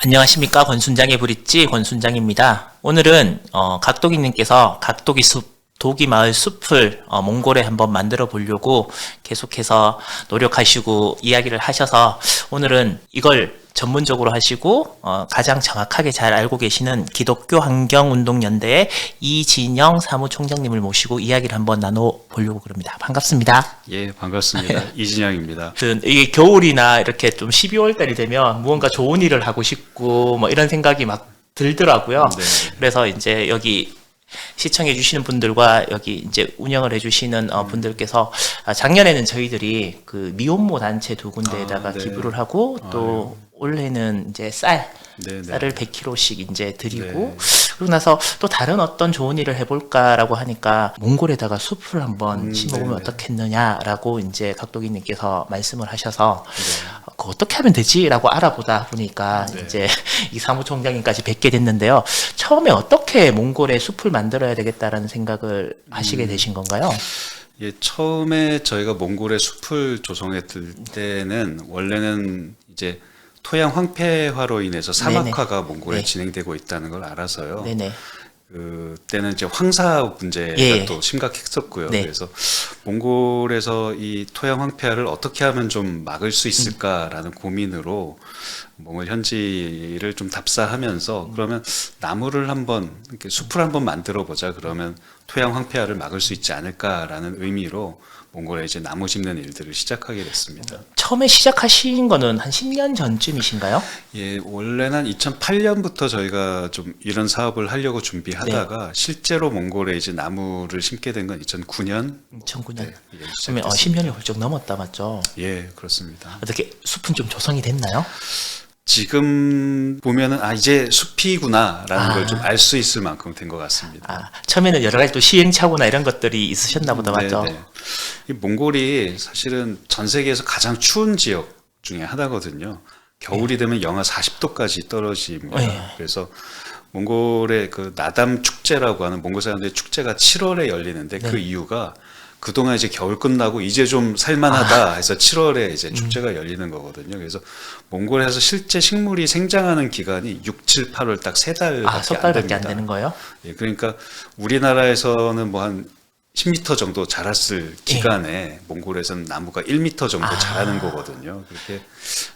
안녕하십니까. 권순장의 브릿지 권순장입니다. 오늘은 각도기님께서 각도기 숲, 도기마을 숲을 몽골에 한번 만들어 보려고 계속해서 노력하시고 이야기를 하셔서 오늘은 이걸 전문적으로 하시고 가장 정확하게 잘 알고 계시는 기독교 환경운동연대의 이진영 사무총장님을 모시고 이야기를 한번 나눠보려고 그럽니다. 반갑습니다. 예, 반갑습니다. 이진영입니다. 이게 겨울이나 이렇게 좀 12월 달이 되면 무언가 좋은 일을 하고 싶고 뭐 이런 생각이 막 들더라고요. 네. 그래서 이제 여기 시청해 주시는 분들과 여기 이제 운영을 해 주시는 분들께서 작년에는 저희들이 그 미혼모 단체 두 군데에다가 네. 기부를 하고 또 올해는 이제 네, 네. 쌀을 100kg씩 이제 드리고 네. 그러고 나서 또 다른 어떤 좋은 일을 해볼까라고 하니까 몽골에다가 숲을 한번 심어보면 네. 어떻겠느냐라고 이제 각도기님께서 말씀을 하셔서 네. 그거 어떻게 하면 되지라고 알아보다 보니까 네. 이제 이 사무총장님까지 뵙게 됐는데요. 처음에 어떻게 몽골에 숲을 만들어야 되겠다라는 생각을 하시게 되신 건가요? 예, 처음에 저희가 몽골의 숲을 조성했을 때는 원래는 이제 토양 황폐화로 인해서 사막화가 몽골에 네. 진행되고 있다는 걸 알아서요. 네네. 그때는 이제 황사 문제가 예. 또 심각했었고요. 네. 그래서 몽골에서 이 토양 황폐화를 어떻게 하면 좀 막을 수 있을까라는 고민으로 몽골 현지를 좀 답사하면서 그러면 나무를 한번 이렇게 숲을 한번 만들어 보자. 그러면 토양 황폐화를 막을 수 있지 않을까라는 의미로 몽골에 이제 나무 심는 일들을 시작하게 됐습니다. 처음에 시작하신 거는 한 10년 전쯤이신가요? 예, 원래는 한 2008년부터 저희가 좀 이런 사업을 하려고 준비하다가 실제로 몽골에 이제 나무를 심게 된 건 2009년. 2009년. 네, 예, 그러면 시작됐습니다. 10년이 훌쩍 넘었다 맞죠? 예, 그렇습니다. 어떻게 숲은 좀 조성이 됐나요? 지금 보면은 이제 숲이구나라는 걸 좀 알 수 있을 만큼 된 것 같습니다. 처음에는 여러 가지 또 시행착오나 이런 것들이 있으셨나 보다 맞죠? 네, 네. 이 몽골이 사실은 전 세계에서 가장 추운 지역 중에 하나거든요. 겨울이 되면 영하 40도까지 떨어집니다. 네. 그래서 몽골의 그 나담 축제라고 하는 몽골 사람들의 축제가 7월에 열리는데 네. 그 이유가 그동안 이제 겨울 끝나고 이제 좀 살만하다 해서 7월에 이제 축제가 열리는 거거든요. 그래서 몽골에서 실제 식물이 생장하는 기간이 6, 7, 8월 딱 3달밖에 석 안 달밖에 됩니다. 안 되는 거예요? 예, 그러니까 우리나라에서는 뭐 한 10m 정도 자랐을 기간에 몽골에서는 나무가 1m 정도 자라는 거거든요. 그렇게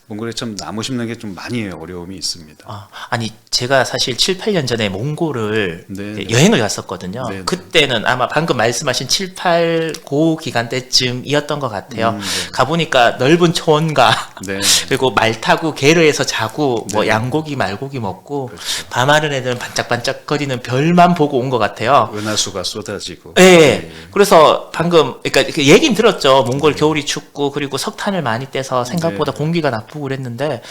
몽골에 참 나무 심는 게 좀 많이 어려움이 있습니다. 아니 제가 사실 7, 8년 전에 몽골을 네, 이제 네. 여행을 갔었거든요. 네, 네. 그때는 아마 방금 말씀하신 7, 8 고 기간 때쯤이었던 것 같아요. 네. 가보니까 넓은 초원과 네. 그리고 말 타고 게르에서 자고 뭐 네. 양고기 말고기 먹고 그렇죠. 밤하늘 애들은 반짝반짝거리는 별만 보고 온 것 같아요. 은하수가 쏟아지고. 예. 그래서 방금 그러니까 그 얘긴 들었죠. 몽골 겨울이 춥고 그리고 석탄을 많이 떼서 생각보다 네. 공기가 나쁘고 그랬는데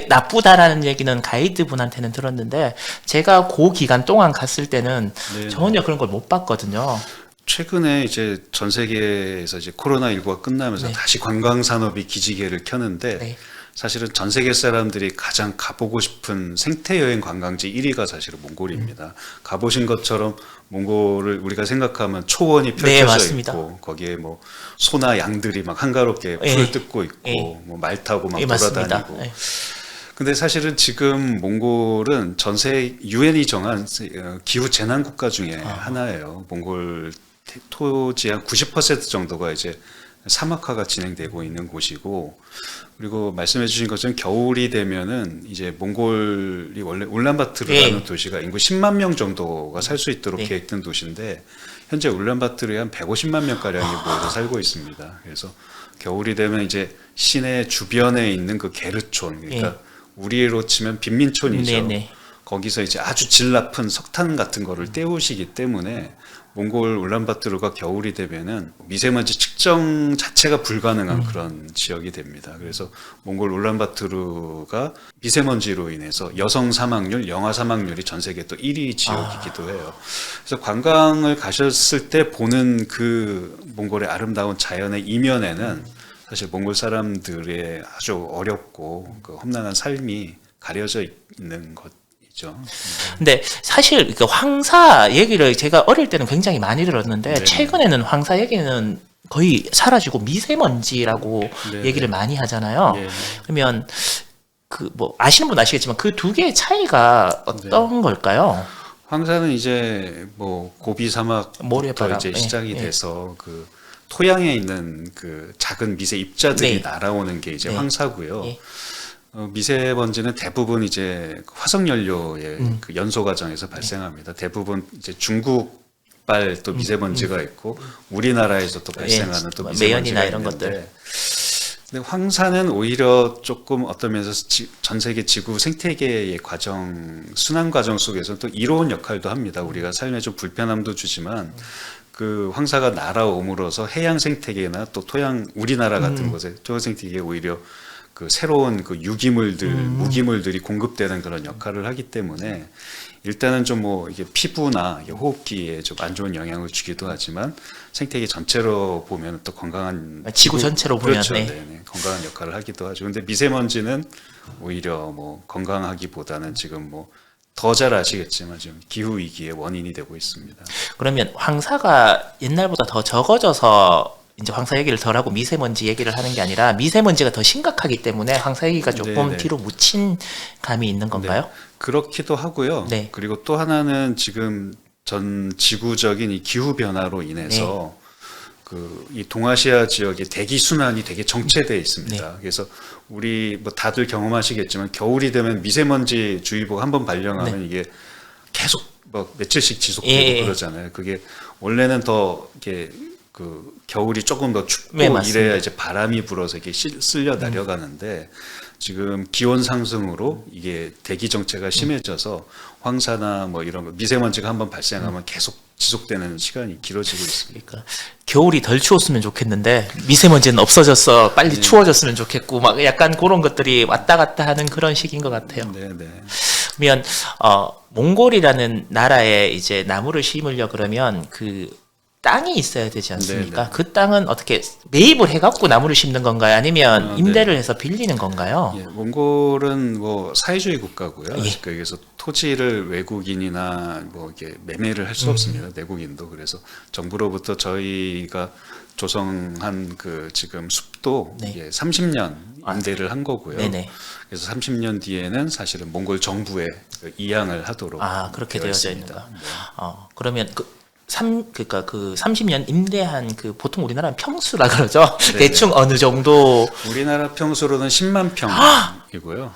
나쁘다라는 얘기는 가이드 분한테는 들었는데 제가 그 기간 동안 갔을 때는 네. 전혀 그런 걸 못 봤거든요. 최근에 이제 전 세계에서 이제 코로나19가 끝나면서 네. 다시 관광 산업이 기지개를 켜는데 네. 사실은 전 세계 사람들이 가장 가보고 싶은 생태 여행 관광지 1위가 사실은 몽골입니다. 가보신 것처럼 몽골을 우리가 생각하면 초원이 네, 펼쳐져 맞습니다. 있고 거기에 뭐 소나 양들이 막 한가롭게 예. 풀을 뜯고 있고 예. 뭐 말 타고 막 예, 맞습니다. 돌아다니고. 예. 근데 사실은 지금 몽골은 전세 유엔이 정한 기후 재난 국가 중에 하나예요. 몽골 토지 한 90% 정도가 이제 사막화가 진행되고 있는 곳이고, 그리고 말씀해 주신 것처럼 겨울이 되면은 이제 몽골이 원래 울란바토르라는 예. 도시가 인구 10만 명 정도가 살 수 있도록 예. 계획된 도시인데 현재 울란바토르에 한 150만 명 가량이 모여서 살고 있습니다. 그래서 겨울이 되면 이제 시내 주변에 있는 그 게르촌, 그러니까 우리로 치면 빈민촌이죠. 네네. 거기서 이제 아주 질 높은 석탄 같은 거를 떼우시기 때문에 몽골 울란바토르가 겨울이 되면은 미세먼지 측정 자체가 불가능한 그런 지역이 됩니다. 그래서 몽골 울란바토르가 미세먼지로 인해서 여성 사망률, 영아 사망률이 전 세계 또 1위 지역이기도 해요. 그래서 관광을 가셨을 때 보는 그 몽골의 아름다운 자연의 이면에는 사실 몽골 사람들의 아주 어렵고 그 험난한 삶이 가려져 있는 것이죠. 근데 사실 그 황사 얘기를 제가 어릴 때는 굉장히 많이 들었는데 네. 최근에는 황사 얘기는 거의 사라지고 미세먼지라고 네. 얘기를 많이 하잖아요. 예. 그러면 그 뭐 아시는 분 아시겠지만 그 두 개의 차이가 어떤 걸까요? 황사는 이제 뭐 고비 사막부터 모래바람. 이제 예, 시작이 예. 돼서 그 토양에 있는 그 작은 미세 입자들이 네. 날아오는 게 이제 네. 황사고요. 예. 미세먼지는 대부분 이제 화석 연료의 그 연소 과정에서 발생합니다. 대부분 이제 중국발 또 미세먼지가 있고 우리나라에서 또 발생하는 또 뭐 미세먼지가 매연이나 이런 있는데 것들. 근데 황사는 오히려 조금 어떤 면에서 전 세계 지구 생태계의 과정, 순환 과정 속에서 또 이로운 역할도 합니다. 우리가 삶에 좀 불편함도 주지만 그 황사가 날아옴으로써 해양 생태계나 또 토양, 우리나라 같은 곳에 토양 생태계에 오히려 그 새로운 그 유기물들, 무기물들이 공급되는 그런 역할을 하기 때문에 일단은 좀 뭐 이게 피부나 이게 호흡기에 좀 안 좋은 영향을 주기도 하지만 생태계 전체로 보면 또 건강한 지구 전체로 보면, 그렇죠. 네. 네, 건강한 역할을 하기도 하죠. 근데 미세먼지는 오히려 뭐 건강하기보다는 지금 뭐 더 잘 아시겠지만 지금 기후 위기의 원인이 되고 있습니다. 그러면 황사가 옛날보다 더 적어져서 이제 황사 얘기를 덜 하고 미세먼지 얘기를 하는 게 아니라 미세먼지가 더 심각하기 때문에 황사 얘기가 조금 네네. 뒤로 묻힌 감이 있는 건가요? 그렇기도 하고요. 네. 그리고 또 하나는 지금 전 지구적인 이 기후 변화로 인해서 그 이 동아시아 지역의 대기 순환이 되게 정체되어 있습니다. 그래서 우리 뭐 다들 경험하시겠지만 겨울이 되면 미세먼지 주의보가 한번 발령하면 이게 계속 뭐 며칠씩 지속되고 예. 그러잖아요. 그게 원래는 더 이렇게 그 겨울이 조금 더 춥고 네, 맞습니다. 이래야 이제 바람이 불어서 이게 쓸려 내려가는데 지금 기온 상승으로 이게 대기 정체가 심해져서 황사나 뭐 이런 거 미세먼지가 한번 발생하면 계속 지속되는 시간이 길어지고 있습니다. 그러니까 겨울이 덜 추웠으면 좋겠는데 미세먼지는 없어졌어 빨리 추워졌으면 좋겠고 막 약간 그런 것들이 왔다 갔다 하는 그런 시기인 것 같아요. 네, 네. 그러면 몽골이라는 나라에 이제 나무를 심으려 그러면 그 땅이 있어야 되지 않습니까? 네네. 그 땅은 어떻게 매입을 해갖고 나무를 심는 건가요? 아니면 아, 임대를 해서 빌리는 건가요? 예, 몽골은 뭐 사회주의 국가고요. 예. 그래서 토지를 외국인이나 뭐 이렇게 매매를 할 수 없습니다. 내국인도. 그래서 정부로부터 저희가 조성한 그 지금 숲도 네. 이게 30년 임대를 한 거고요. 네네. 그래서 30년 뒤에는 사실은 몽골 정부에 그 이양을 하도록 그렇게 되어 되어져 있습니다. 있는 거. 그러면 그러니까 그 30년 임대한 그 보통 우리나라는 평수라 그러죠. 네네. 대충 어느 정도 우리나라 평수로는 10만 평이고요.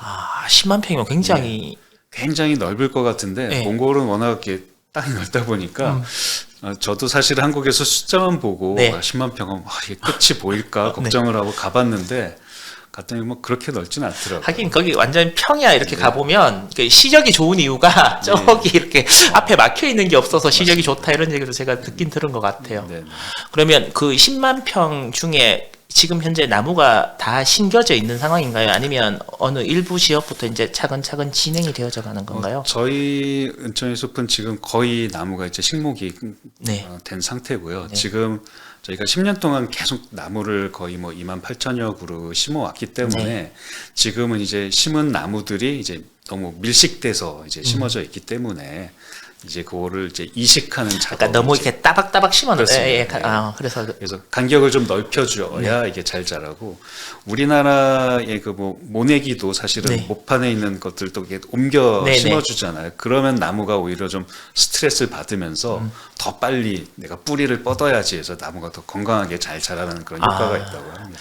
10만 평이면 굉장히 굉장히 넓을 것 같은데 네. 몽골은 워낙 이렇게 땅이 넓다 보니까 저도 사실 한국에서 숫자만 보고 네. 10만 평은 이게 끝이 보일까 걱정을 하고 가봤는데 갔더니 뭐 그렇게 넓진 않더라고요. 하긴 거기 완전 평이야 이렇게 가보면 그 시력이 좋은 이유가 저기 이렇게 앞에 막혀 있는 게 없어서 시력이 좋다 이런 얘기도 제가 듣긴 들은 것 같아요. 네, 네. 그러면 그 10만 평 중에 지금 현재 나무가 다 심겨져 있는 상황인가요? 아니면 어느 일부 지역부터 이제 차근차근 진행이 되어져 가는 건가요? 저희 은총의 숲은 지금 거의 나무가 이제 식목이 네. 된 상태고요. 지금 저희가 10년 동안 계속 나무를 거의 뭐 28,000여 그루 심어왔기 때문에 네. 지금은 이제 심은 나무들이 이제 너무 밀식돼서 이제 심어져 있기 때문에 이제 그거를 이제 이식하는 작업. 그러니까 너무 이렇게 따박따박 심었는데 그렇습니다. 네. 그래서 그래서 간격을 좀 넓혀줘야 이게 잘 자라고 우리나라의 그 뭐 모내기도 사실은 네. 모판에 있는 것들도 이렇게 옮겨 네, 심어주잖아요. 그러면 나무가 오히려 좀 스트레스를 받으면서 더 빨리 내가 뿌리를 뻗어야지 해서 나무가 더 건강하게 잘 자라는 그런 효과가 있다고 합니다.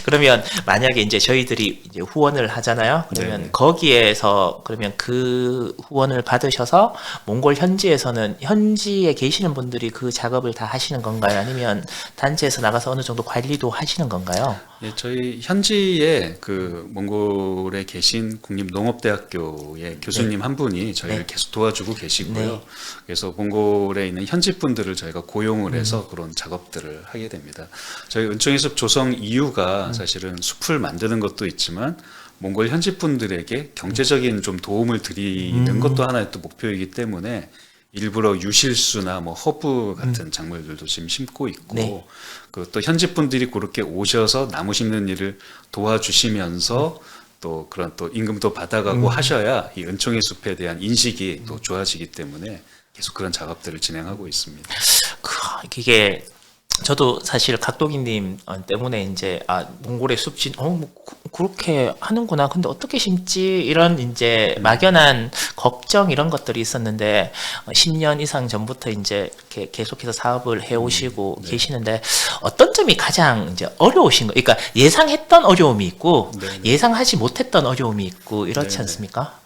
그러면 만약에 이제 저희들이 이제 후원을 하잖아요. 그러면 네. 거기에서 그러면 그 후원을 받으셔서 몽골 현지에서는 현지에 계시는 분들이 그 작업을 다 하시는 건가요? 아니면 단체에서 나가서 어느 정도 관리도 하시는 건가요? 예, 저희 현지에 그 몽골에 계신 국립농업대학교의 교수님 한 분이 저희를 네. 계속 도와주고 계시고요. 네. 그래서 몽골에 있는 현지 분들을 저희가 고용을 해서 그런 작업들을 하게 됩니다. 저희 은총의 숲 조성 이유가 사실은 숲을 만드는 것도 있지만 몽골 현지 분들에게 경제적인 좀 도움을 드리는 것도 하나의 또 목표이기 때문에 일부러 유실수나 뭐 허브 같은 작물들도 지금 심고 있고 네. 그 또 현지 분들이 그렇게 오셔서 나무 심는 일을 도와주시면서 또 그런 또 임금도 받아가고 하셔야 이 은총의 숲에 대한 인식이 또 좋아지기 때문에 계속 그런 작업들을 진행하고 있습니다. 이게 저도 사실 각도기님 때문에 이제 몽골의 숲진 뭐 그렇게 하는구나. 근데 어떻게 심지 이런 이제 막연한 걱정 이런 것들이 있었는데 10년 이상 전부터 이제 이렇게 계속해서 사업을 해오시고 네. 계시는데 어떤 점이 가장 이제 어려우신 거? 그러니까 예상했던 어려움이 있고 네. 예상하지 못했던 어려움이 있고 이렇지 네. 않습니까?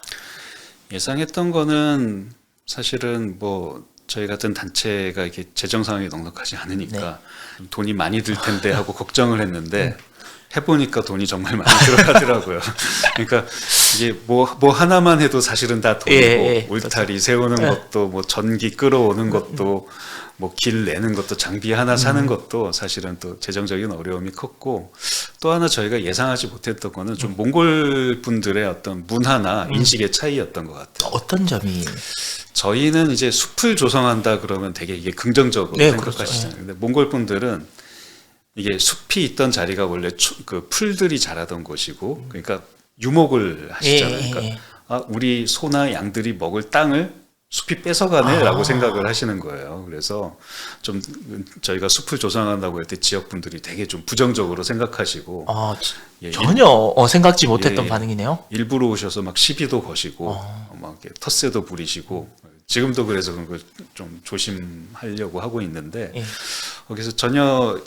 예상했던 거는 사실은 뭐 저희 같은 단체가 이렇게 재정 상황이 넉넉하지 않으니까 돈이 많이 들 텐데 하고 걱정을 했는데 해보니까 돈이 정말 많이 들어가더라고요. 그러니까 이게 뭐 하나만 해도 사실은 다 돈이고 예, 울타리 세우는 것도 뭐 전기 끌어오는 것도 뭐 길 내는 것도 장비 하나 사는 것도 사실은 또 재정적인 어려움이 컸고 또 하나 저희가 예상하지 못했던 거는 좀 몽골 분들의 어떤 문화나 인식의 차이였던 것 같아요. 어떤 점이 저희는 이제 숲을 조성한다 그러면 되게 이게 긍정적으로 네, 생각하시잖아요. 근데 몽골 분들은 이게 숲이 있던 자리가 원래 그 풀들이 자라던 곳이고, 그러니까 유목을 하시잖아요. 예, 그러니까 우리 소나 양들이 먹을 땅을 숲이 뺏어가네라고 생각을 하시는 거예요. 그래서 좀 저희가 숲을 조성한다고 할 때 지역 분들이 되게 좀 부정적으로 생각하시고, 예, 전혀 생각지 못했던 예, 반응이네요. 일부러 오셔서 막 시비도 거시고 막 이렇게 텃세도 부리시고 지금도 그래서 그런 걸 좀 조심하려고 하고 있는데 예. 거기서 전혀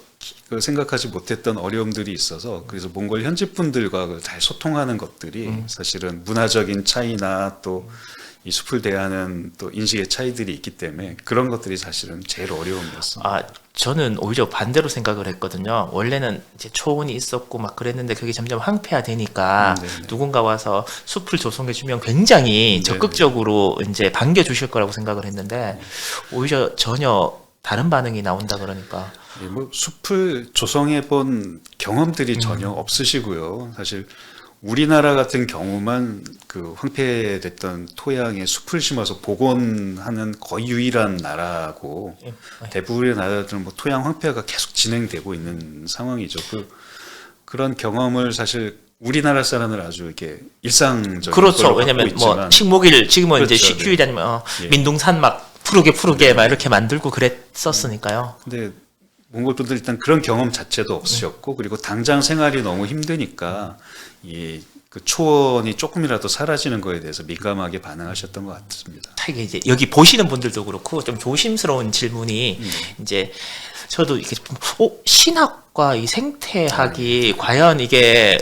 생각하지 못했던 어려움들이 있어서 그래서 몽골 현지 분들과 잘 소통하는 것들이 사실은 문화적인 차이나 또 이 숲을 대하는 또 인식의 차이들이 있기 때문에 그런 것들이 사실은 제일 어려움이었습니다. 저는 오히려 반대로 생각을 했거든요. 원래는 이제 초원이 있었고 막 그랬는데 그게 점점 황폐화되니까 누군가 와서 숲을 조성해주면 굉장히 적극적으로 이제 반겨주실 거라고 생각을 했는데 오히려 전혀 다른 반응이 나온다 그러니까. 예, 뭐 숲을 조성해 본 경험들이 전혀 없으시고요. 사실 우리나라 같은 경우만 그 황폐됐던 토양에 숲을 심어서 복원하는 거의 유일한 나라고 대부분의 나라들은 뭐 토양 황폐화가 계속 진행되고 있는 상황이죠. 그런 경험을 사실 우리나라 사람은 아주 이렇게 일상적인 그렇죠. 걸로 왜냐면 갖고 있지만 식목일 지금은 그렇죠, 이제 네. 휴일이 아니면 예. 민둥산 막 푸르게 막 이렇게 만들고 그랬었으니까요. 근데 몽골 분들 일단 그런 경험 자체도 없으셨고 그리고 당장 생활이 너무 힘드니까 그 초원이 조금이라도 사라지는 거에 대해서 민감하게 반응하셨던 것 같습니다. 이게 이제 여기 보시는 분들도 그렇고 좀 조심스러운 질문이 이제 저도 이게 신학과 이 생태학이 과연 이게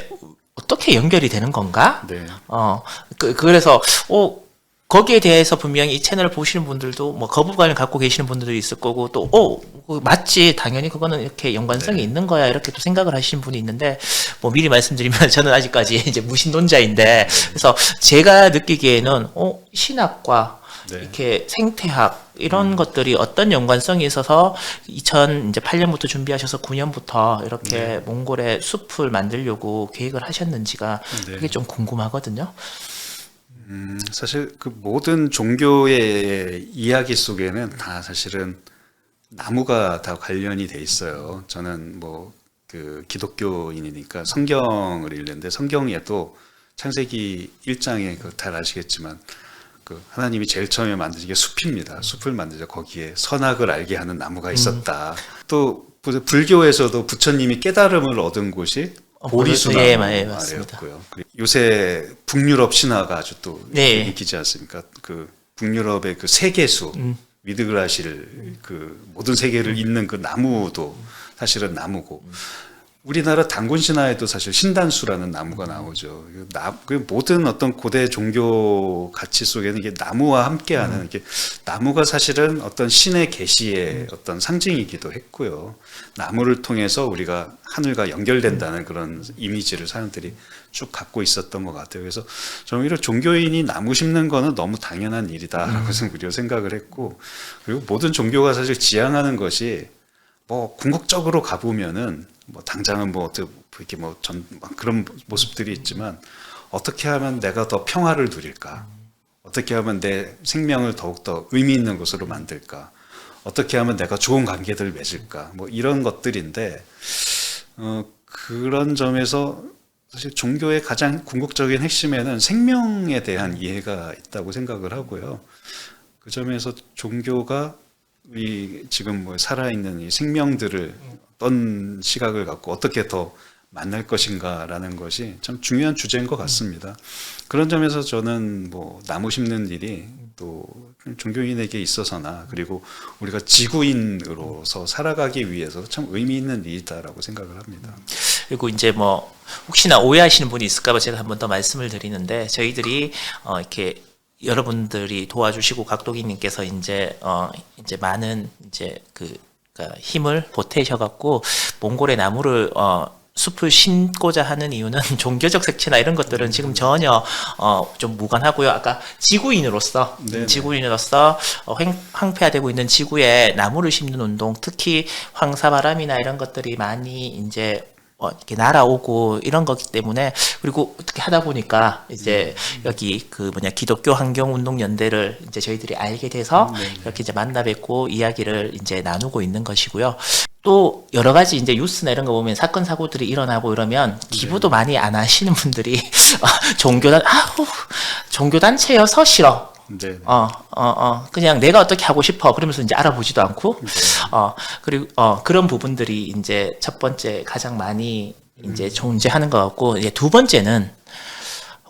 어떻게 연결이 되는 건가? 네. 그래서 거기에 대해서 분명히 이 채널을 보시는 분들도 뭐 거부감을 갖고 계시는 분들도 있을 거고 또 맞지 당연히 그거는 이렇게 연관성이 있는 거야 이렇게 또 생각을 하시는 분이 있는데 뭐 미리 말씀드리면 저는 아직까지 이제 무신론자인데 그래서 제가 느끼기에는 신학과 이렇게 생태학 이런 것들이 어떤 연관성이 있어서 2008년부터 준비하셔서 9년부터 이렇게 몽골의 숲을 만들려고 계획을 하셨는지가 그게 좀 궁금하거든요. 사실 그 모든 종교의 이야기 속에는 다 사실은 나무가 다 관련이 돼 있어요. 저는 뭐 그 기독교인이니까 성경을 읽는데 성경에도 창세기 1장에 잘 아시겠지만 그 하나님이 제일 처음에 만드신 게 숲입니다. 숲을 만들자 거기에 선악을 알게 하는 나무가 있었다. 또 불교에서도 부처님이 깨달음을 얻은 곳이 보리수나무 아래였고요. 요새 북유럽 신화가 아주 또 인기지 않습니까? 그 북유럽의 그 세계수 미드그라시를 그 모든 세계를 잇는 그 나무도 사실은 나무고 우리나라 단군 신화에도 사실 신단수라는 나무가 나오죠. 그 모든 어떤 고대 종교 가치 속에는 이게 나무와 함께하는 이게 나무가 사실은 어떤 신의 계시의 어떤 상징이기도 했고요. 나무를 통해서 우리가 하늘과 연결된다는 그런 이미지를 사람들이 쭉 갖고 있었던 것 같아요. 그래서 저는 오히려 종교인이 나무 심는 거는 너무 당연한 일이다라고 오히려 생각을 했고 그리고 모든 종교가 사실 지향하는 것이 뭐 궁극적으로 가보면은 뭐 당장은 뭐 이렇게 뭐 그런 모습들이 있지만 어떻게 하면 내가 더 평화를 누릴까? 어떻게 하면 내 생명을 더욱더 의미 있는 것으로 만들까? 어떻게 하면 내가 좋은 관계들을 맺을까? 뭐 이런 것들인데 그런 점에서 사실 종교의 가장 궁극적인 핵심에는 생명에 대한 이해가 있다고 생각을 하고요. 그 점에서 종교가 우리 지금 뭐 살아있는 이 생명들을 어떤 시각을 갖고 어떻게 더 만날 것인가라는 것이 참 중요한 주제인 것 같습니다. 그런 점에서 저는 뭐 나무 심는 일이 또 종교인에게 있어서나 그리고 우리가 지구인으로서 살아가기 위해서 참 의미 있는 일이다라고 생각을 합니다. 그리고 이제 뭐 혹시나 오해하시는 분이 있을까봐 제가 한 번 더 말씀을 드리는데 저희들이 이렇게 여러분들이 도와주시고 각도기님께서 이제 많은 그러니까 힘을 보태셔갖고 몽골의 나무를 숲을 심고자 하는 이유는 종교적 색채나 이런 것들은 지금 전혀 좀 무관하고요. 아까 지구인으로서 네네. 황폐화되고 있는 지구에 나무를 심는 운동, 특히 황사바람이나 이런 것들이 많이 이제 이렇게 날아오고 이런 거기 때문에 그리고 어떻게 하다 보니까 이제 여기 기독교 환경운동연대를 이제 저희들이 알게 돼서 이렇게 이제 만나 뵙고 이야기를 이제 나누고 있는 것이고요. 또 여러 가지 이제 뉴스나 이런 거 보면 사건 사고들이 일어나고 이러면 기부도 많이 안 하시는 분들이 종교단체여서 싫어. 네. 그냥 내가 어떻게 하고 싶어. 그러면서 이제 알아보지도 않고, 그리고, 그런 부분들이 이제 첫 번째 가장 많이 이제 존재하는 것 같고, 이제 두 번째는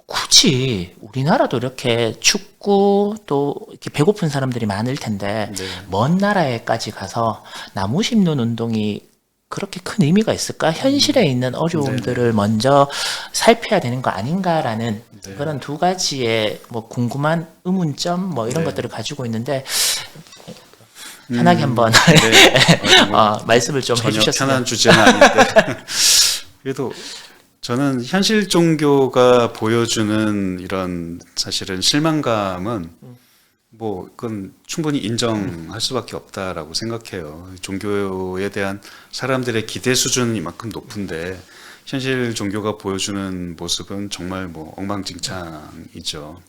굳이 우리나라도 이렇게 춥고 또 이렇게 배고픈 사람들이 많을 텐데, 네. 먼 나라에까지 가서 나무 심는 운동이 그렇게 큰 의미가 있을까? 현실에 있는 어려움들을 먼저 살펴야 되는 거 아닌가라는 네. 그런 두 가지의 뭐 궁금한 의문점 뭐 이런 네. 것들을 가지고 있는데 편하게 한번 네. 말씀을 좀 전혀 해주셨으면. 편한 주제는 아닌데 그래도 저는 현실 종교가 보여주는 이런 사실은 실망감은 뭐 그건 충분히 인정할 수밖에 없다라고 생각해요. 종교에 대한 사람들의 기대 수준은 이만큼 높은데 현실 종교가 보여주는 모습은 정말 뭐 엉망진창이죠.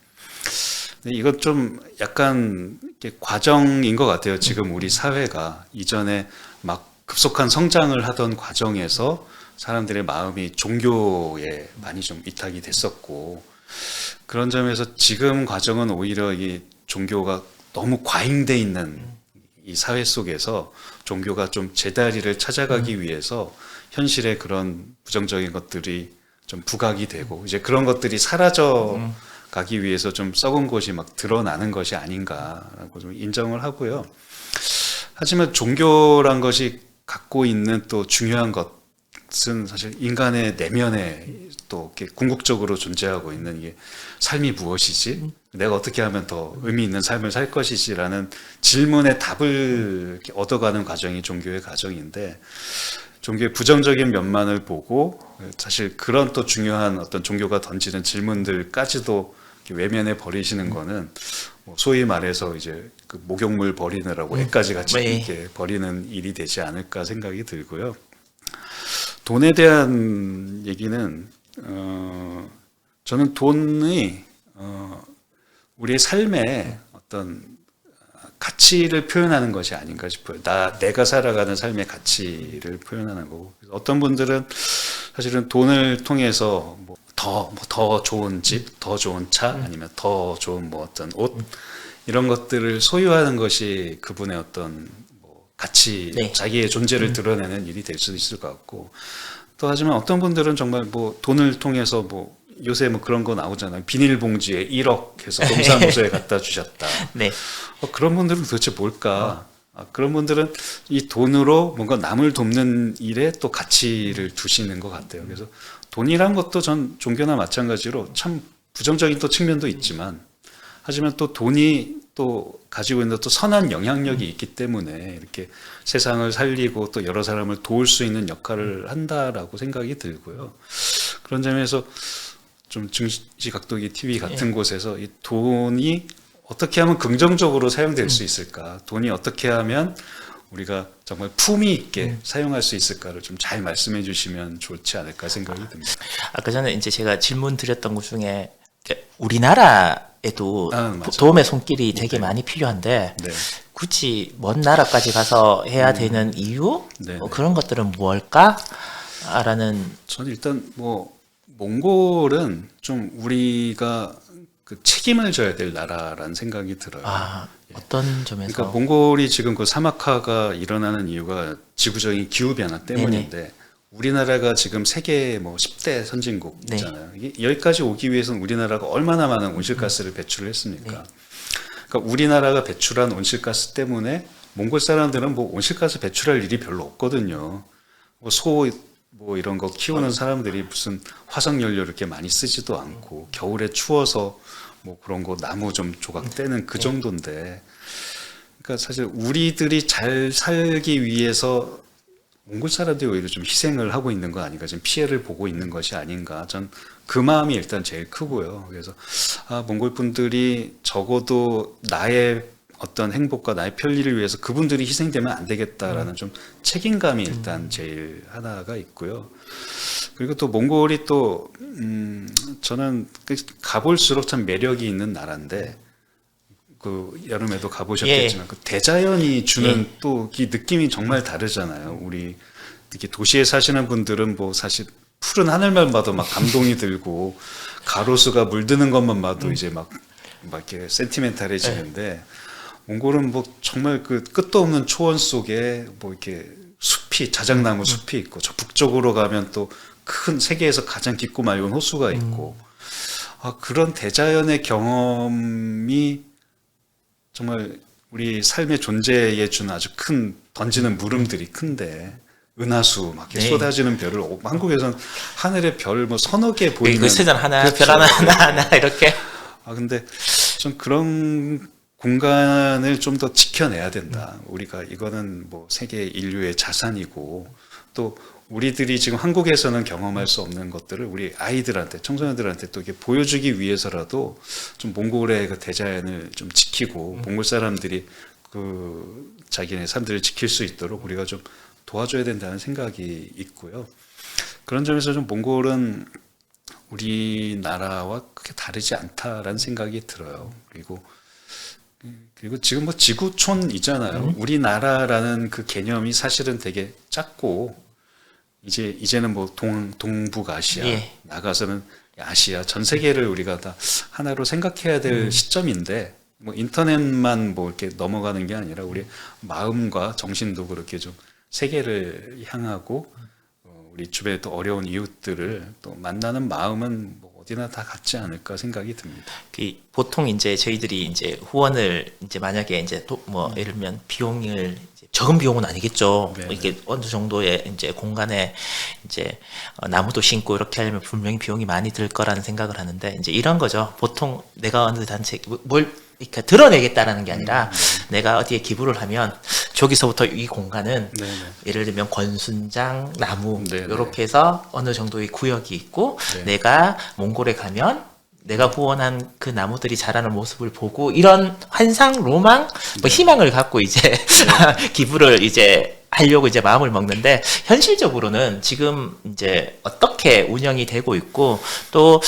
근데 이것 좀 약간 이렇게 과정인 것 같아요. 지금 우리 사회가 이전에 막 급속한 성장을 하던 과정에서 사람들의 마음이 종교에 많이 좀 이탈이 됐었고 그런 점에서 지금 과정은 오히려 이 종교가 너무 과잉돼 있는 이 사회 속에서 종교가 좀 제자리를 찾아가기 위해서 현실의 그런 부정적인 것들이 좀 부각이 되고 이제 그런 것들이 사라져 가기 위해서 좀 썩은 곳이 막 드러나는 것이 아닌가라고 좀 인정을 하고요. 하지만 종교란 것이 갖고 있는 또 중요한 것은 사실 인간의 내면에 또 이렇게 궁극적으로 존재하고 있는 이게 삶이 무엇이지? 내가 어떻게 하면 더 의미 있는 삶을 살 것이지라는 질문의 답을 이렇게 얻어가는 과정이 종교의 과정인데 종교의 부정적인 면만을 보고 사실 그런 또 중요한 어떤 종교가 던지는 질문들까지도 이렇게 외면해 버리시는 거는 뭐 소위 말해서 이제 그 목욕물 버리느라고 애까지 같이 네. 이렇게 버리는 일이 되지 않을까 생각이 들고요. 돈에 대한 얘기는 저는 돈이 우리의 삶에 어떤 가치를 표현하는 것이 아닌가 싶어요. 내가 살아가는 삶의 가치를 표현하는 거고. 어떤 분들은 사실은 돈을 통해서 더 좋은 집, 더 좋은 차, 아니면 더 좋은 뭐 어떤 옷 이런 것들을 소유하는 것이 그분의 어떤 뭐 가치, 네. 자기의 존재를 드러내는 일이 될 수도 있을 것 같고. 또 하지만 어떤 분들은 정말 뭐 돈을 통해서 뭐 요새 뭐 그런 거 나오잖아요. 비닐봉지에 1억 해서 동사무소에 갖다 주셨다. 네. 그런 분들은 도대체 뭘까? 그런 분들은 이 돈으로 뭔가 남을 돕는 일에 또 가치를 두시는 것 같아요. 그래서 돈이란 것도 전 종교나 마찬가지로 참 부정적인 또 측면도 있지만 하지만 또 돈이 또 가지고 있는 또 선한 영향력이 있기 때문에 이렇게 세상을 살리고 또 여러 사람을 도울 수 있는 역할을 한다라고 생각이 들고요. 그런 점에서 좀 증시 각도기 TV 같은 곳에서 이 돈이 어떻게 하면 긍정적으로 사용될 수 있을까? 돈이 어떻게 하면 우리가 정말 품위 있게 사용할 수 있을까를 좀 잘 말씀해 주시면 좋지 않을까 생각이 듭니다. 아까 전에 이제 제가 질문 드렸던 것 중에 우리나라에도 맞아요. 도움의 손길이 되게 많이 필요한데 네. 굳이 먼 나라까지 가서 해야 되는 이유? 네. 그런 것들은 무엇일까? 라는 저는 일단 뭐 몽골은 좀 우리가 그 책임을 져야 될 나라라는 생각이 들어요. 아, 어떤 점에서? 그러니까 몽골이 지금 그 사막화가 일어나는 이유가 지구적인 기후 변화 때문인데 우리나라가 지금 세계 뭐 10대 선진국이잖아요. 이게 여기까지 오기 위해서는 우리나라가 얼마나 많은 온실가스를 배출을 했습니까? 그러니까 우리나라가 배출한 온실가스 때문에 몽골 사람들은 뭐 온실가스 배출할 일이 별로 없거든요. 뭐 뭐 이런 거 키우는 사람들이 무슨 화석 연료 이렇게 많이 쓰지도 않고 겨울에 추워서 뭐 그런 거 나무 좀 조각 떼는 그 정도인데, 그러니까 사실 우리들이 잘 살기 위해서 몽골 사람들이 오히려 좀 희생을 하고 있는 거 아닌가, 지금 피해를 보고 있는 것이 아닌가, 전 그 마음이 일단 제일 크고요. 그래서 몽골 분들이 적어도 나의 어떤 행복과 나의 편리를 위해서 그분들이 희생되면 안 되겠다라는 좀 책임감이 일단 제일 하나가 있고요. 그리고 또 몽골이 또 저는 가볼수록 참 매력이 있는 나라인데, 그 여름에도 가보셨겠지만 그 대자연이 주는 또 이 느낌이 정말 다르잖아요. 우리 특히 도시에 사시는 분들은 뭐 사실 푸른 하늘만 봐도 막 감동이 들고 가로수가 물드는 것만 봐도 이제 막 이렇게 센티멘탈해지는데, 몽골은 뭐 정말 그 끝도 없는 초원 속에 뭐 이렇게 숲이, 자작나무 숲이 있고, 저 북쪽으로 가면 또 큰 세계에서 가장 깊고 맑은 호수가 있고, 그런 대자연의 경험이 정말 우리 삶의 존재에 주는 아주 큰 던지는 물음들이 큰데, 은하수 막 이렇게 쏟아지는 별을 한국에서는 하늘의 별 뭐 서너 개 보이는 그 세상 하나, 그렇죠. 별 하나 이렇게. 근데 좀 그런 공간을 좀 더 지켜내야 된다. 우리가 이거는 뭐 세계 인류의 자산이고, 또 우리들이 지금 한국에서는 경험할 수 없는 것들을 우리 아이들한테, 청소년들한테 또 이렇게 보여주기 위해서라도 좀 몽골의 그 대자연을 좀 지키고 몽골 사람들이 그 자기네 삶들을 지킬 수 있도록 우리가 좀 도와줘야 된다는 생각이 있고요. 그런 점에서 좀 몽골은 우리나라와 크게 다르지 않다라는 생각이 들어요. 그리고 지금 뭐 지구촌이잖아요. 우리나라라는 그 개념이 사실은 되게 작고, 이제는 뭐 동북아시아, 나가서는 아시아, 전 세계를 우리가 다 하나로 생각해야 될 시점인데, 뭐 인터넷만 뭐 이렇게 넘어가는 게 아니라 우리 마음과 정신도 그렇게 좀 세계를 향하고, 우리 주변에 또 어려운 이웃들을 또 만나는 마음은 뭐 어디나 다 같지 않을까 생각이 듭니다. 보통 이제 저희들이 이제 후원을 이제 만약에 이제 뭐 예를 들면 비용을 적은 비용은 아니겠죠. 네네. 이게 어느 정도의 이제 공간에 이제 나무도 심고 이렇게 하려면 분명히 비용이 많이 들 거라는 생각을 하는데, 이제 이런 거죠. 보통 내가 어느 단체 뭘 이렇게 드러내겠다라는 게 아니라 내가 어디에 기부를 하면 저기서부터 이 공간은 네네. 예를 들면 권순장 나무 네네. 이렇게 해서 어느 정도의 구역이 있고, 네. 내가 몽골에 가면 내가 후원한 그 나무들이 자라는 모습을 보고, 이런 환상, 로망, 뭐 희망을 갖고 이제 기부를 이제 하려고 이제 마음을 먹는데, 현실적으로는 지금 이제 어떻게 운영이 되고 있고, 또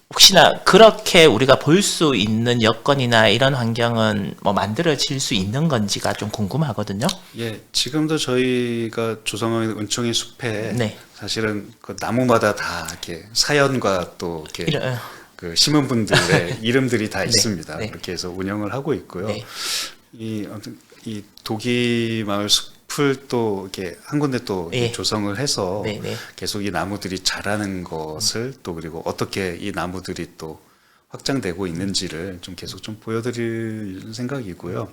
혹시나 그렇게 우리가 볼 수 있는 여건이나 이런 환경은 뭐 만들어질 수 있는 건지가 좀 궁금하거든요. 예, 지금도 저희가 조성하는 은총의 숲에 네. 사실은 그 나무마다 다 이렇게 사연과 또 이렇게 그 심은 분들의 이름들이 다 있습니다. 네. 그렇게 해서 운영을 하고 있고요. 네. 아무튼 이 도기마을 숲을 또 이렇게 한 군데 또 예. 조성을 해서 네, 네. 계속 이 나무들이 자라는 것을 또, 그리고 어떻게 이 나무들이 또 확장되고 있는지를 좀 계속 좀 보여드릴 생각이고요.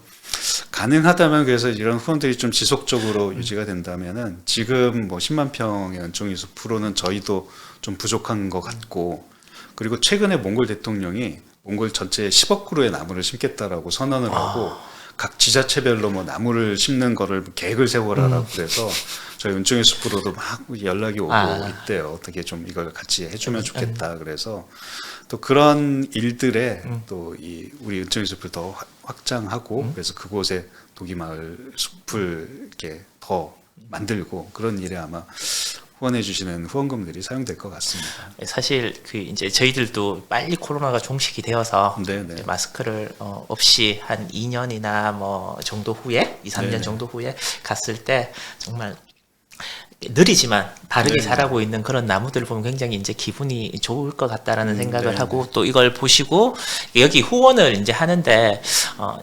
가능하다면 그래서 이런 후원들이 좀 지속적으로 유지가 된다면은, 지금 뭐 10만 평의 은총이 숲으로는 저희도 좀 부족한 것 같고, 그리고 최근에 몽골 대통령이 몽골 전체에 10억 그루의 나무를 심겠다라고 선언을 하고, 각 지자체별로 뭐 나무를 심는 거를 계획을 세워라라고 그래서 저희 은총의 숲으로도 막 연락이 오고 있대요. 어떻게 좀 이걸 같이 해주면 좋겠다. 그래서 또 그런 일들에 또 이 우리 은총의 숲을 더 확장하고, 그래서 그곳에 도기마을 숲을 이렇게 더 만들고, 그런 일에 아마 후원해 주시는 후원금들이 사용될 것 같습니다. 사실 그 이제 저희들도 빨리 코로나가 종식이 되어서 네네. 이제 마스크를 없이 한 2년이나 뭐 정도 후에 2, 3년 네네. 정도 후에 갔을 때 정말 느리지만 바르게 네. 자라고 있는 그런 나무들을 보면 굉장히 이제 기분이 좋을 것 같다라는 생각을 네. 하고 또 이걸 보시고 여기 후원을 이제 하는데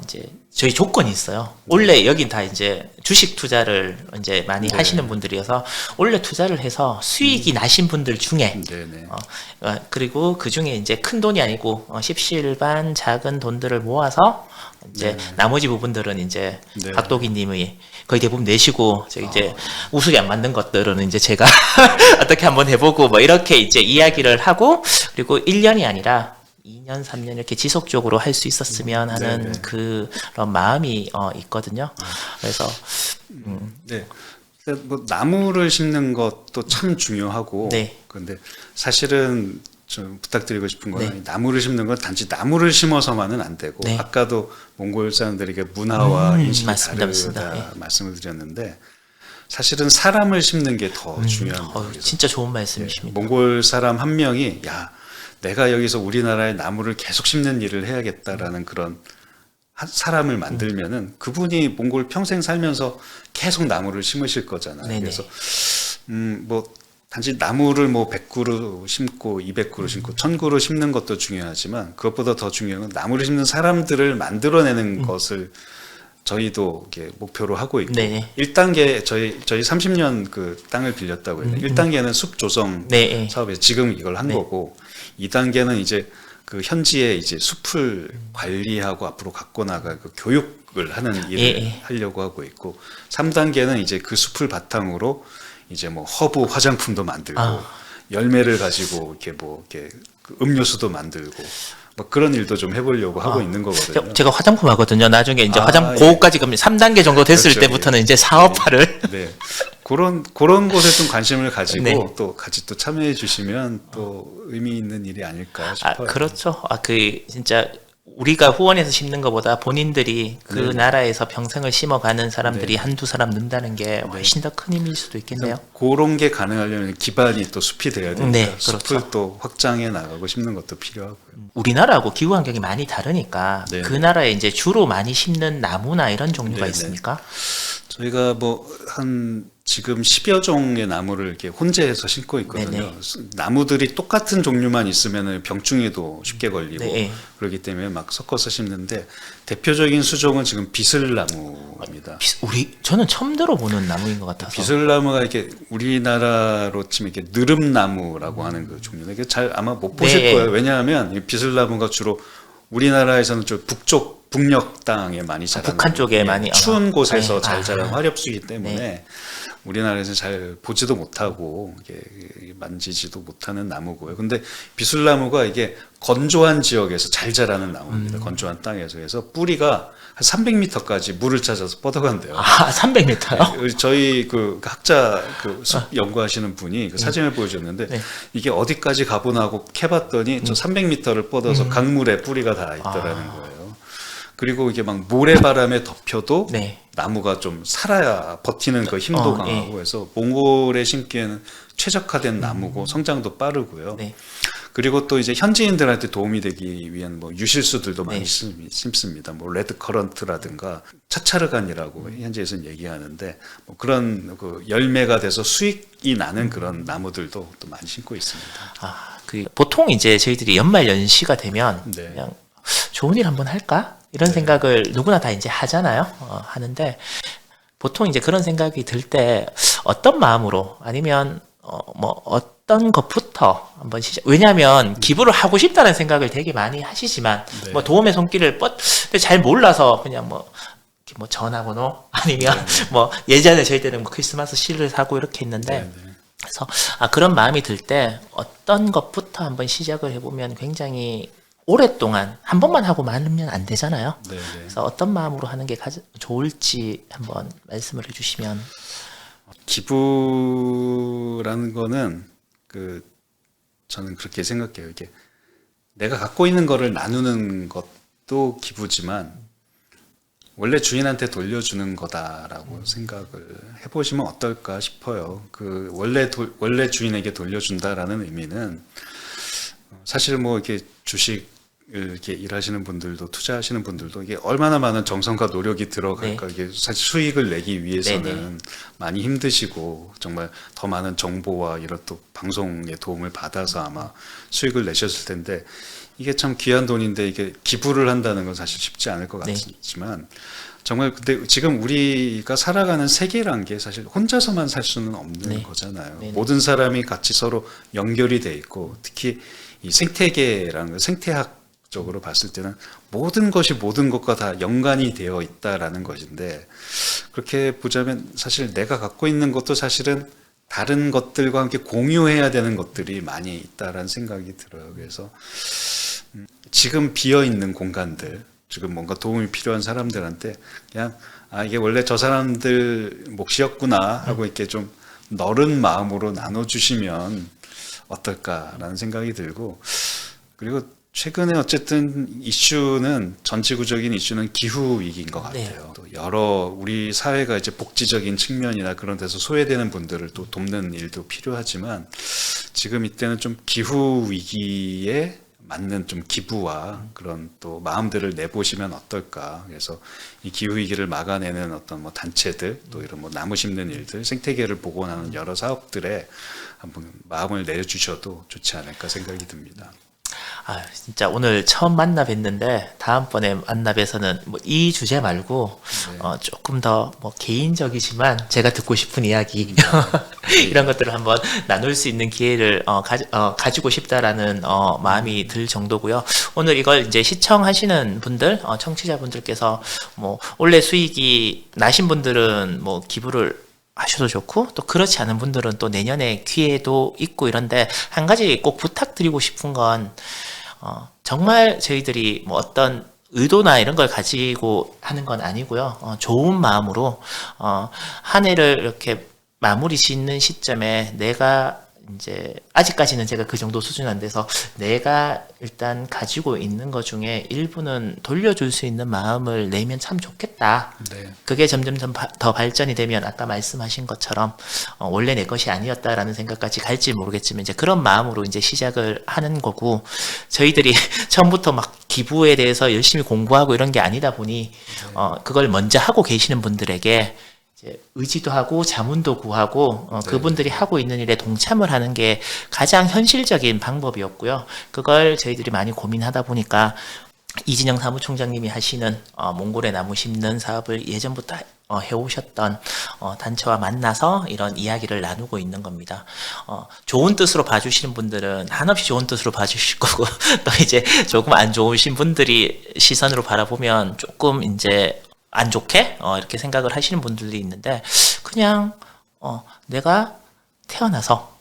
이제 저희 조건이 있어요. 원래 여긴 다 이제 주식 투자를 이제 많이 네. 하시는 분들이어서 원래 투자를 해서 수익이 나신 분들 중에 네네. 그리고 그 중에 이제 큰 돈이 아니고 십시일반 작은 돈들을 모아서 이제 나머지 부분들은 이제 네. 각도기님이 거의 대부분 내시고 저 이제 우수리 안 맞는 것들은 이제 제가 어떻게 한번 해보고 뭐 이렇게 이제 이야기를 하고 그리고 1년이 아니라 2년, 3년 이렇게 지속적으로 할 수 있었으면 하는 네네. 그런 마음이 있거든요. 그래서 네. 그러니까 뭐 나무를 심는 것도 참 중요하고, 네. 근데 사실은 좀 부탁드리고 싶은 거는 네. 이 나무를 심는 건 단지 나무를 심어서만은 안 되고, 네. 아까도 몽골 사람들에게 문화와 인식이 맞습니다, 다르다 맞습니다. 말씀을 드렸는데, 사실은 사람을 심는 게 더 중요합니다. 그래서 진짜 좋은 말씀이십니다. 몽골 사람 한 명이 야, 내가 여기서 우리나라의 나무를 계속 심는 일을 해야겠다라는 그런 사람을 만들면은 그분이 몽골 평생 살면서 계속 나무를 심으실 거잖아요. 네네. 그래서 뭐 단지 나무를 뭐 100그루 심고 200그루 심고 1000그루 심는 것도 중요하지만 그것보다 더 중요한 건 나무를 심는 사람들을 만들어내는 것을 저희도 이렇게 목표로 하고 있고 네네. 1단계 저희 30년 그 땅을 빌렸다고 했는데 1단계는 숲 조성 네. 사업에 지금 이걸 한 네. 거고 2단계는 이제 그 현지에 이제 숲을 관리하고 앞으로 갖고 나갈 그 교육을 하는 일을 예. 하려고 하고 있고 3단계는 이제 그 숲을 바탕으로 이제 뭐 허브 화장품도 만들고 열매를 가지고 이렇게 뭐 이렇게 그 음료수도 만들고 뭐 그런 일도 좀 해보려고 하고 있는 거거든요. 제가 화장품 하거든요. 나중에 이제 화장품 예. 고까지 가면 3단계 정도 됐을 그렇죠, 때부터는 이제 사업화를 네. 그런 곳에 좀 관심을 가지고 네. 또 같이 또 참여해 주시면 또 의미 있는 일이 아닐까 싶어요. 그렇죠. 진짜 우리가 후원해서 심는 것보다 본인들이 그 네네. 나라에서 평생을 심어가는 사람들이 네. 한두 사람 는다는 게 훨씬 더 큰 힘일 수도 있겠네요. 그런 게 가능하려면 기반이 또 숲이 돼야 되니까 네, 숲을 그렇죠. 또 확장해 나가고 심는 것도 필요하고요. 우리나라하고 기후 환경이 많이 다르니까 네네. 그 나라에 이제 주로 많이 심는 나무나 이런 종류가 네네. 있습니까? 저희가 뭐 한 지금 10여 종의 나무를 이렇게 혼재해서 심고 있거든요. 네네. 나무들이 똑같은 종류만 있으면 병충해도 쉽게 걸리고 네. 그렇기 때문에 막 섞어서 심는데 대표적인 수종은 지금 비슬나무입니다. 저는 처음 들어보는 나무인 것 같아서. 비슬나무가 이렇게 우리나라로 치면 이렇게 느릅나무라고 하는 그 종류인데 이게 잘 아마 못 보실 네. 거예요. 왜냐하면 이 비슬나무가 주로 우리나라에서는 좀 북쪽 땅에 많이 자라는 북한 쪽에 많이 추운 곳에서 네. 잘 자라는 화렵수이기 때문에 네. 우리나라에서 잘 보지도 못하고 이게 만지지도 못하는 나무고요. 근데 비슬나무가 이게 건조한 지역에서 잘 자라는 나무입니다. 건조한 땅에서 그래서 뿌리가 한 300m까지 물을 찾아서 뻗어간대요. 300m요? 저희 그 학자 그 숲 연구하시는 분이 그 사진을 보여줬는데 네. 이게 어디까지 가보나 하고 캐봤더니 저 300m를 뻗어서 강물에 뿌리가 다 있더라는 거예요. 그리고 이게 막 모래바람에 덮여도 네. 나무가 좀 살아야 버티는 그 힘도 강하고 예. 해서 몽골에 심기에는 최적화된 나무고 성장도 빠르고요. 네. 그리고 또 이제 현지인들한테 도움이 되기 위한 뭐 유실수들도 많이 네. 심습니다. 뭐 레드 커런트라든가 차차르간이라고 현지에서는 얘기하는데 뭐 그런 그 열매가 돼서 수익이 나는 그런 나무들도 또 많이 심고 있습니다. 보통 이제 저희들이 연말 연시가 되면 네. 그냥 좋은 일 한번 할까? 이런 생각을 누구나 다 이제 하잖아요. 하는데 보통 이제 그런 생각이 들 때 어떤 마음으로 아니면 뭐 어떤 것부터 한번 왜냐하면 기부를 하고 싶다는 생각을 되게 많이 하시지만 네. 뭐 도움의 손길을 잘 몰라서 그냥 뭐 전화번호 아니면 뭐 예전에 저희 때는 뭐 크리스마스 시를 사고 이렇게 했는데 그래서 그런 마음이 들 때 어떤 것부터 한번 시작을 해보면 굉장히 오랫동안 한 번만 하고 말면 안 되잖아요. 네네. 그래서 어떤 마음으로 하는 게 가장 좋을지 한번 말씀을 해주시면. 기부라는 거는 저는 그렇게 생각해요. 이게 내가 갖고 있는 거를 나누는 것도 기부지만 원래 주인한테 돌려주는 거다라고 생각을 해보시면 어떨까 싶어요. 원래 주인에게 돌려준다라는 의미는 사실 뭐 이렇게 주식 이렇게 일하시는 분들도 투자하시는 분들도 이게 얼마나 많은 정성과 노력이 들어갈까. 네. 이게 사실 수익을 내기 위해서는 네네. 많이 힘드시고 정말 더 많은 정보와 이런 또 방송의 도움을 받아서 아마 수익을 내셨을 텐데 이게 참 귀한 돈인데 이게 기부를 한다는 건 사실 쉽지 않을 것 네. 같지만 정말 근데 지금 우리가 살아가는 세계란 게 사실 혼자서만 살 수는 없는 네. 거잖아요. 네네. 모든 사람이 같이 서로 연결이 돼 있고 특히 이 생태계라는 거, 생태학적으로 봤을 때는 모든 것이 모든 것과 다 연관이 되어 있다라는 것인데 그렇게 보자면 사실 내가 갖고 있는 것도 사실은 다른 것들과 함께 공유해야 되는 것들이 많이 있다라는 생각이 들어요. 그래서 지금 비어 있는 공간들, 지금 뭔가 도움이 필요한 사람들한테 그냥 이게 원래 저 사람들 몫이었구나 하고 이렇게 좀 너른 마음으로 나눠주시면 어떨까라는 생각이 들고 그리고 최근에 어쨌든 이슈는 전 지구적인 이슈는 기후 위기인 것 같아요. 네. 또 여러 우리 사회가 이제 복지적인 측면이나 그런 데서 소외되는 분들을 또 돕는 일도 필요하지만 지금 이때는 좀 기후 위기에 맞는 좀 기부와 그런 또 마음들을 내보시면 어떨까. 그래서 이 기후 위기를 막아내는 어떤 뭐 단체들 또 이런 뭐 나무 심는 일들, 생태계를 복원하는 여러 사업들에 한번 마음을 내주셔도 좋지 않을까 생각이 듭니다. 진짜 오늘 처음 만나 뵀는데 다음번에 만나 뵈서는 뭐 이 주제 말고 조금 더 뭐 개인적이지만 제가 듣고 싶은 이야기 이런 것들을 한번 나눌 수 있는 기회를 가지고 싶다라는 마음이 들 정도고요. 오늘 이걸 이제 시청하시는 분들, 청취자분들께서 뭐 원래 수익이 나신 분들은 뭐 기부를 하셔도 좋고 또 그렇지 않은 분들은 또 내년에 기회도 있고 이런데 한 가지 꼭 부탁드리고 싶은 건 정말 저희들이 뭐 어떤 의도나 이런 걸 가지고 하는 건 아니고요. 좋은 마음으로 한 해를 이렇게 마무리 짓는 시점에 내가 이제 아직까지는 제가 그 정도 수준 안 돼서 내가 일단 가지고 있는 것 중에 일부는 돌려줄 수 있는 마음을 내면 참 좋겠다. 네. 그게 점점 더 발전이 되면 아까 말씀하신 것처럼 원래 내 것이 아니었다라는 생각까지 갈지 모르겠지만 이제 그런 마음으로 이제 시작을 하는 거고 저희들이 처음부터 막 기부에 대해서 열심히 공부하고 이런 게 아니다 보니 그걸 먼저 하고 계시는 분들에게 이제 의지도 하고 자문도 구하고 그분들이 하고 있는 일에 동참을 하는 게 가장 현실적인 방법이었고요. 그걸 저희들이 많이 고민하다 보니까 이진영 사무총장님이 하시는 몽골의 나무 심는 사업을 예전부터 해오셨던 단체와 만나서 이런 이야기를 나누고 있는 겁니다. 좋은 뜻으로 봐주시는 분들은 한없이 좋은 뜻으로 봐주실 거고 또 이제 조금 안 좋으신 분들이 시선으로 바라보면 조금 이제 안 좋게 이렇게 생각을 하시는 분들도 있는데 그냥 내가 태어나서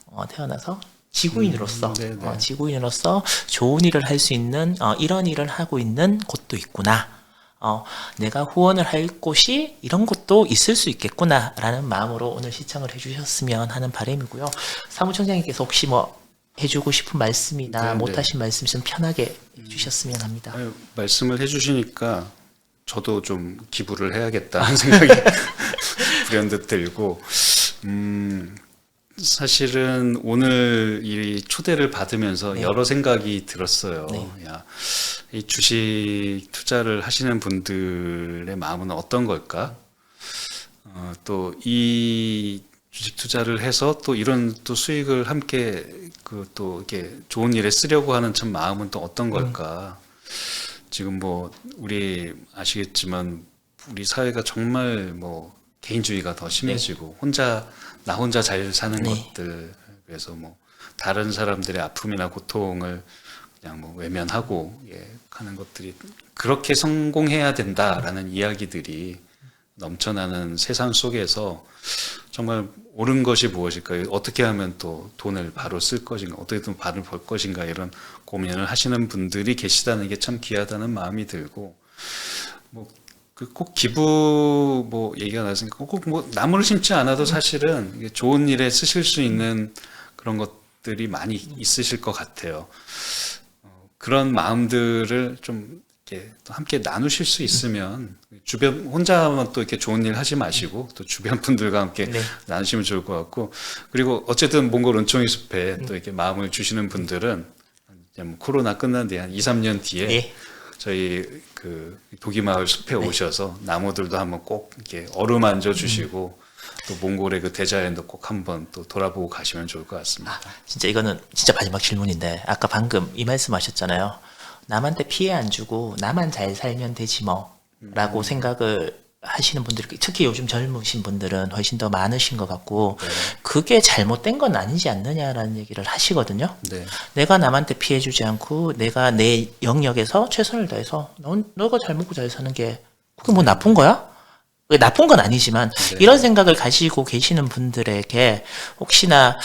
지구인으로서 지구인으로서 좋은 일을 할 수 있는 이런 일을 하고 있는 곳도 있구나. 내가 후원을 할 곳이 이런 곳도 있을 수 있겠구나라는 마음으로 오늘 시청을 해주셨으면 하는 바람이고요. 사무총장님께서 혹시 뭐 해주고 싶은 말씀이나 못하신 말씀 있으면 편하게 해주셨으면 합니다. 말씀을 해주시니까 저도 좀 기부를 해야겠다는 생각이 불현듯 들고 사실은 오늘 이 초대를 받으면서 여러 생각이 들었어요. 이 주식 투자를 하시는 분들의 마음은 어떤 걸까? 또 이 주식 투자를 해서 또 이런 또 수익을 함께 또 이렇게 좋은 일에 쓰려고 하는 참 마음은 또 어떤 걸까? 지금 뭐 우리 아시겠지만 우리 사회가 정말 뭐 개인주의가 더 심해지고 나 혼자 잘 사는 것들 그래서 뭐 다른 사람들의 아픔이나 고통을 그냥 뭐 외면하고 하는 것들이 그렇게 성공해야 된다라는 이야기들이 넘쳐나는 세상 속에서 정말 옳은 것이 무엇일까? 어떻게 하면 또 돈을 바로 쓸 것인가? 어떻게 돈 바로 벌 것인가? 이런 고민을 하시는 분들이 계시다는 게 참 귀하다는 마음이 들고, 뭐, 꼭 기부 뭐 얘기가 나왔으니까 꼭 뭐 나무를 심지 않아도 사실은 이게 좋은 일에 쓰실 수 있는 그런 것들이 많이 있으실 것 같아요. 그런 마음들을 좀 이렇게 또 함께 나누실 수 있으면 주변 혼자만 또 이렇게 좋은 일 하지 마시고 또 주변 분들과 함께 나누시면 좋을 것 같고 그리고 어쨌든 몽골 은총이 숲에 또 이렇게 마음을 주시는 분들은 이제 뭐 코로나 끝난 뒤에 한 2, 3년 뒤에 예. 저희 그 도기마을 숲에 오셔서 나무들도 한번 꼭 이렇게 어루만져 주시고 또 몽골의 그 대자연도 꼭 한번 또 돌아보고 가시면 좋을 것 같습니다. 진짜 이거는 진짜 마지막 질문인데 아까 방금 이 말씀하셨잖아요. 남한테 피해 안 주고 나만 잘 살면 되지 뭐라고 생각을 하시는 분들이 특히 요즘 젊으신 분들은 훨씬 더 많으신 것 같고 그게 잘못된 건 아니지 않느냐라는 얘기를 하시거든요. 네. 내가 남한테 피해 주지 않고 내가 내 영역에서 최선을 다해서 너가 잘 먹고 잘 사는 게 그게 뭐 나쁜 거야? 나쁜 건 아니지만 이런 생각을 가지고 계시는 분들에게 혹시나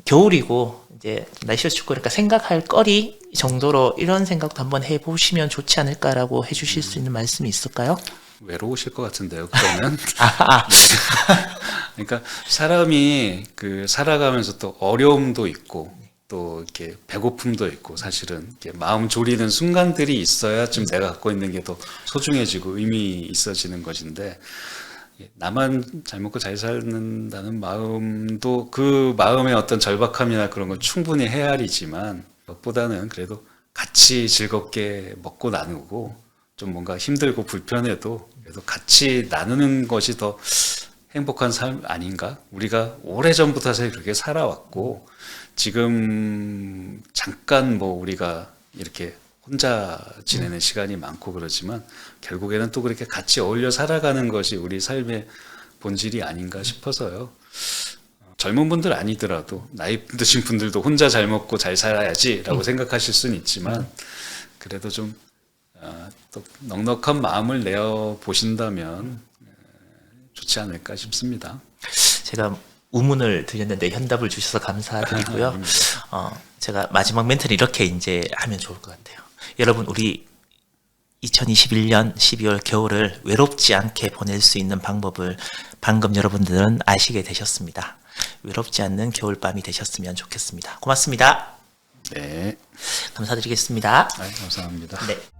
겨울이고 이제 날씨가 춥고 그러니까 생각할 거리 정도로 이런 생각도 한번 해보시면 좋지 않을까라고 해주실 수 있는 말씀이 있을까요? 외로우실 것 같은데요. 그러면 그러니까 사람이 그 살아가면서 또 어려움도 있고 또 이렇게 배고픔도 있고 사실은 이렇게 마음 졸이는 순간들이 있어야 좀 내가 갖고 있는 게 더 소중해지고 의미 있어지는 것인데 나만 잘 먹고 잘 살는다는 마음도 그 마음의 어떤 절박함이나 그런 건 충분히 헤아리지만 그것보다는 그래도 같이 즐겁게 먹고 나누고 좀 뭔가 힘들고 불편해도 그래도 같이 나누는 것이 더 행복한 삶 아닌가? 우리가 오래전부터 사실 그렇게 살아왔고 지금 잠깐 뭐 우리가 이렇게 혼자 지내는 시간이 많고 그렇지만 결국에는 또 그렇게 같이 어울려 살아가는 것이 우리 삶의 본질이 아닌가 싶어서요. 젊은 분들 아니더라도 나이 드신 분들도 혼자 잘 먹고 잘 살아야지라고 생각하실 수는 있지만 그래도 좀 또 넉넉한 마음을 내어 보신다면 좋지 않을까 싶습니다. 제가 우문을 드렸는데 현답을 주셔서 감사드리고요. 제가 마지막 멘트를 이렇게 이제 하면 좋을 것 같아요. 여러분, 우리 2021년 12월 겨울을 외롭지 않게 보낼 수 있는 방법을 방금 여러분들은 아시게 되셨습니다. 외롭지 않는 겨울밤이 되셨으면 좋겠습니다. 고맙습니다. 네, 감사드리겠습니다. 감사합니다. 네.